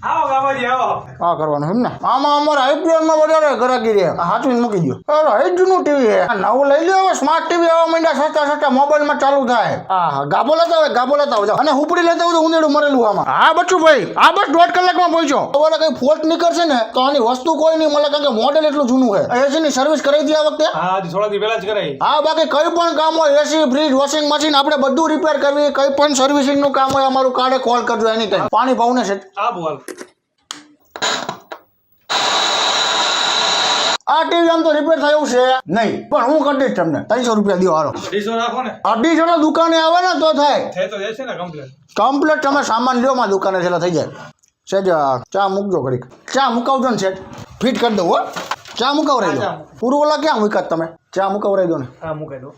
આવો ગામાજી આવો. આ કરવાનું એમ ને આમાં અમારે આઈપીએલ માં વધારે ગરાકી રે હાચવીને મૂકી દો અરે જૂનું ટીવી હે નવું લઈ લ્યો સ્માર્ટ ટીવી આવવા માંડ્યા સસ્તા સસ્તા મોબાઈલ માં ચાલુ થાય હા ગાબો લેતા હોય અને હુપડી લેતા હોય તો ઉંદેડું મરેલું આમાં હા બચ્ચું ભાઈ આ બસ 1.5 કલાકમાં પહોંચ્યો ઓલા કઈ ફોલ્ટ નીકળશે ને તો આની વસ્તુ કોઈ નહીં મળે કારણ કે મોડેલ એટલું જૂનું છે એસી ની સર્વિસ કરાવી દી આ વખતે હા હજી થોડા દી પહેલા જ કરાઈ. હા બાકી કઈ પણ કામ હોય એસી ફ્રીજ વોશિંગ મશીન આપણે બધું રિપેર કરવી કઈ પણ સર્વિસિંગ નું કામ હોય અમારું કાર્ડે કોલ કરજો એની ટાઈમ પાણી ભાવને છે આ બોલ. આ ટીવી આમ તો રિપેર થયું છે નહીં પણ હું કરી દઈશ તમને 300 રૂપિયા દો હારો 250 રાખો ને. 250 ના દુકાને આવે ને તો થાય થઈ તો જશે ને કમ્પ્લીટ. કમ્પ્લીટ તમે સામાન લ્યો માં દુકાને છેલ્લા થઈ જાય સેજ ચા મૂકજો ઘડીક ચા મુકાવજો ને સેજ ફિટ કરી દઉં હો ચા મુકાવરાઈ દો પૂરું ઓલા ક્યાં મૂક્યા તમે ચા મુકાવરાઈ દો ને હા મૂકાઈ દો.